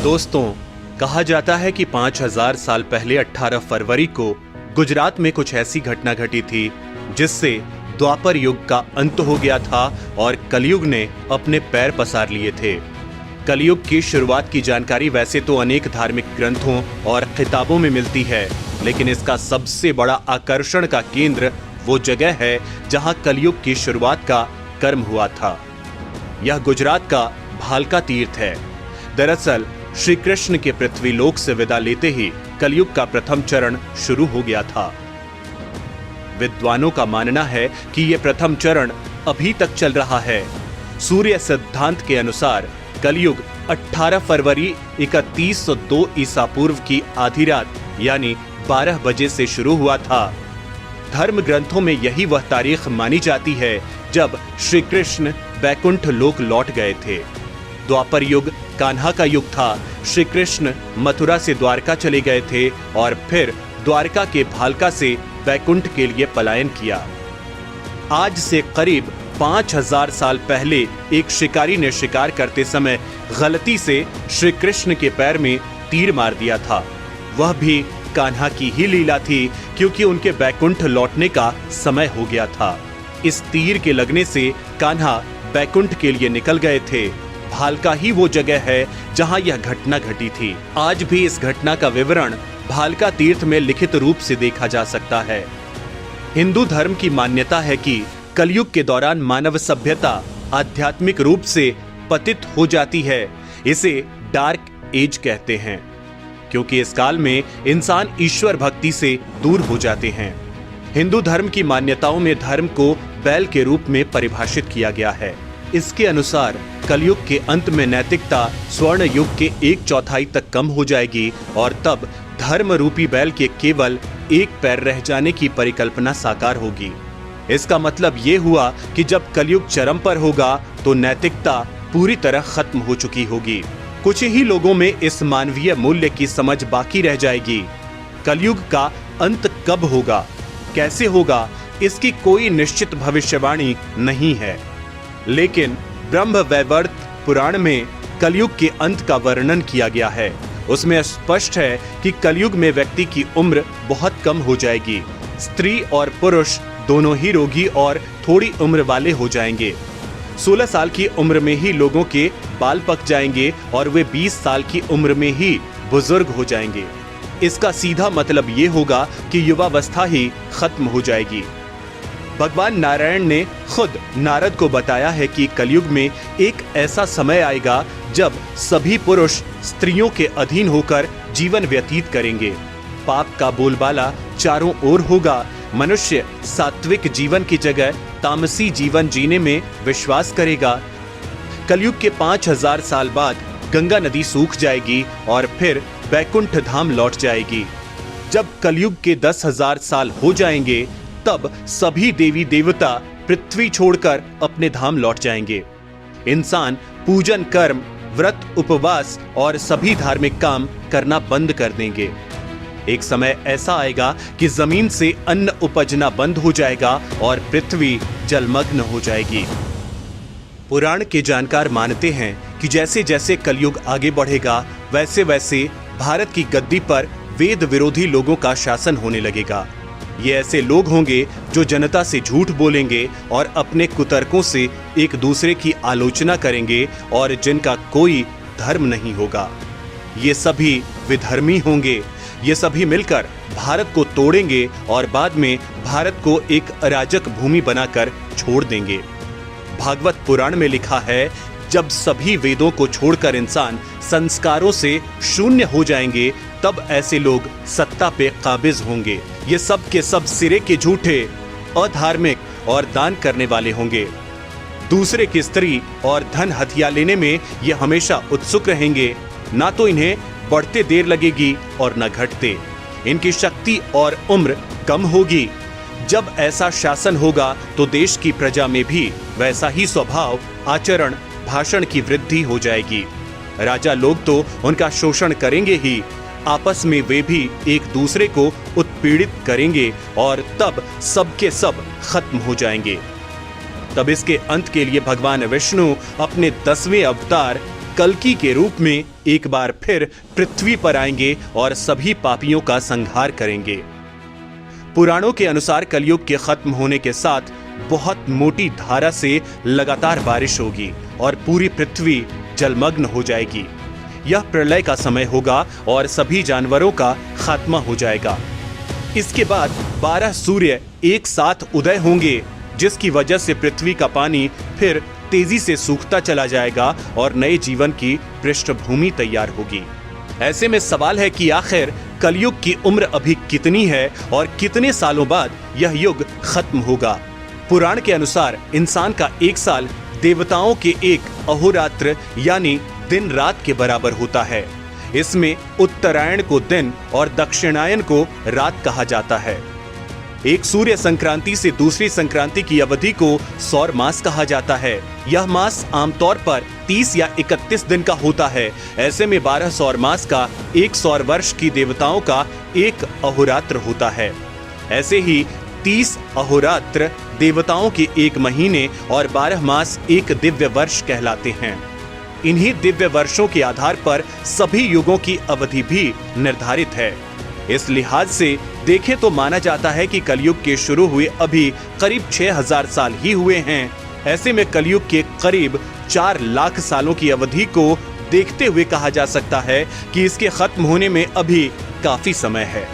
दोस्तों, कहा जाता है कि 5000 साल पहले 18 फरवरी को गुजरात में कुछ ऐसी घटना घटी थी जिससे द्वापर युग का अंत हो गया था और कलयुग ने अपने पैर पसार लिए थे। कलयुग की शुरुआत की जानकारी वैसे तो अनेक धार्मिक ग्रंथों और किताबों में मिलती है, लेकिन इसका सबसे बड़ा आकर्षण का केंद्र वो जगह है जहां कलयुग की शुरुआत का कर्म हुआ था। यह गुजरात का भालका तीर्थ है। दरअसल श्री कृष्ण के पृथ्वी लोक से विदा लेते ही कलयुग का प्रथम चरण शुरू हो गया था। विद्वानों का मानना है कि यह प्रथम चरण अभी तक चल रहा है। सूर्य सिद्धांत के अनुसार कलयुग 18 फरवरी 3102 ईसा पूर्व की आधी रात यानी 12 बजे से शुरू हुआ था। धर्म ग्रंथों में यही वह तारीख मानी जाती है जब श्री कृष्ण बैकुंठ लोक लौट गए थे। द्वापर युग कान्हा का युग था। श्री कृष्ण मथुरा से द्वारका चले गए थे और फिर द्वारका के भालका से बैकुंठ के लिए पलायन किया। आज से करीब 5000 साल पहले एक शिकारी ने शिकार करते समय गलती से श्री कृष्ण के पैर में तीर मार दिया था। वह भी कान्हा की ही लीला थी, क्योंकि उनके बैकुंठ लौटने का समय हो गया था। इस तीर के लगने से कान्हा बैकुंठ के लिए निकल गए थे। भालका ही वो जगह है जहां यह घटना घटी थी। आज भी इस घटना का विवरण भालका तीर्थ में लिखित रूप से देखा जा सकता है। हिंदू धर्म की मान्यता है कि कलयुग के दौरान मानव सभ्यता आध्यात्मिक रूप से पतित हो जाती है। इसे डार्क एज कहते हैं, क्योंकि इस काल में इंसान ईश्वर भक्ति से दूर हो जाते हैं। हिंदू धर्म की मान्यताओं में धर्म को बैल के रूप में परिभाषित किया गया है। इसके अनुसार कलयुग के अंत में नैतिकता स्वर्ण युग के 1/4 तक कम हो जाएगी और तब धर्म रूपी बैल के केवल एक पैर रह जाने की परिकल्पना साकार होगी। इसका मतलब ये हुआ कि जब कलयुग चरम पर होगा तो नैतिकता पूरी तरह खत्म हो चुकी होगी। कुछ ही लोगों में इस मानवीय मूल्य की समझ बाकी रह जाएगी। कलयुग का अंत कब होगा, कैसे होगा, इसकी कोई निश्चित भविष्यवाणी नहीं है, लेकिन ब्रह्म वैवर्त पुराण में कलयुग के अंत का वर्णन किया गया है। उसमें स्पष्ट है कि कलयुग में व्यक्ति की उम्र बहुत कम हो जाएगी। स्त्री और पुरुष दोनों ही रोगी और थोड़ी उम्र वाले हो जाएंगे। 16 साल की उम्र में ही लोगों के बाल पक जाएंगे और वे 20 साल की उम्र में ही बुजुर्ग हो जाएंगे। इसका सीधा मतलब ये होगा कि युवावस्था ही खत्म हो जाएगी। भगवान नारायण ने खुद नारद को बताया है कि कलयुग में एक ऐसा समय आएगा जब सभी पुरुष स्त्रियों के अधीन होकर जीवन व्यतीत करेंगे। पाप का बोलबाला चारों ओर होगा। मनुष्य सात्विक जीवन की जगह तामसी जीवन जीने में विश्वास करेगा। कलयुग के 5000 साल बाद गंगा नदी सूख जाएगी और फिर बैकुंठ धाम लौट जाएगी। जब कलयुग के 10,000 साल हो जाएंगे तब सभी देवी देवता पृथ्वी छोड़कर अपने धाम लौट जाएंगे। इंसान पूजन कर्म, व्रत, उपवास और सभी धार्मिक काम करना बंद कर देंगे। एक समय ऐसा आएगा कि जमीन से अन्न उपजना बंद हो जाएगा और पृथ्वी जलमग्न हो जाएगी। पुराण के जानकार मानते हैं कि जैसे जैसे कलयुग आगे बढ़ेगा वैसे वैसे भारत की गद्दी पर वेद विरोधी लोगों का शासन होने लगेगा। ये ऐसे लोग होंगे जो जनता से झूठ बोलेंगे और अपने कुतर्कों से एक दूसरे की आलोचना करेंगे और जिनका कोई धर्म नहीं होगा। ये सभी विधर्मी होंगे। ये सभी मिलकर भारत को तोड़ेंगे और बाद में भारत को एक अराजक भूमि बनाकर छोड़ देंगे। भागवत पुराण में लिखा है, जब सभी वेदों को छोड़कर इंसान संस्कारों से शून्य हो जाएंगे तब ऐसे लोग सत्ता पे काबिज होंगे। ये सब के सब सिरे के झूठे, अधार्मिक और दान करने वाले होंगे। दूसरे की स्त्री और धन हथिया लेने में ये हमेशा उत्सुक रहेंगे। ना तो इन्हें बढ़ते देर लगेगी और न घटते। इनकी शक्ति और उम्र कम होगी। जब ऐसा शासन होगा तो देश की प्रजा में भी वैसा ही स्वभाव, आचरण, भाषण की वृद्धि हो जाएगी। राजा लोग तो उनका शोषण करेंगे ही, आपस में वे भी एक दूसरे को उत्पीड़ित करेंगे और तब सबके सब खत्म हो जाएंगे। तब इसके अंत के लिए भगवान विष्णु अपने 10वें अवतार कल्कि के रूप में एक बार फिर पृथ्वी पर आएंगे और सभी पापियों का संहार करेंगे। पुराणों के अनुसार कलयुग के खत्म होने के साथ बहुत मोटी धारा से लगातार बारिश होगी और पूरी पृथ्वी जलमग्न हो जाएगी। यह प्रलय का समय होगा और सभी जानवरों का खात्मा हो जाएगा। इसके बाद 12 सूर्य एक साथ उदय होंगे, जिसकी वजह से पृथ्वी का पानी फिर तेजी से सूखता चला जाएगा और नए जीवन की पृष्ठभूमि तैयार होगी। ऐसे में सवाल है कि आखिर कलयुग की उम्र अभी कितनी है और कितने सालों बाद यह युग खत्म होगा। पुराण के अनुसार इंसान का एक साल देवताओं के एक अहोरात्र यानी दिन रात के बराबर होता है। इसमें उत्तरायण को दिन और दक्षिणायन को रात कहा जाता है। एक सूर्य संक्रांति से दूसरी संक्रांति की अवधि को सौर मास कहा जाता है। यह मास आमतौर पर 30 या 31 दिन का होता है। ऐसे में 12 सौर मास का एक सौर वर्ष की देवताओं का एक अहोरात्र होता है। ऐसे ही 30 अहोरात्र देवताओं के एक महीने और 12 मास एक दिव्य वर्ष कहलाते हैं। इन्हीं दिव्य वर्षों के आधार पर सभी युगों की अवधि भी निर्धारित है। इस लिहाज से देखें तो माना जाता है कि कलयुग के शुरू हुए अभी करीब 6000 साल ही हुए हैं। ऐसे में कलयुग के करीब 4 लाख सालों की अवधि को देखते हुए कहा जा सकता है कि इसके खत्म होने में अभी काफी समय है।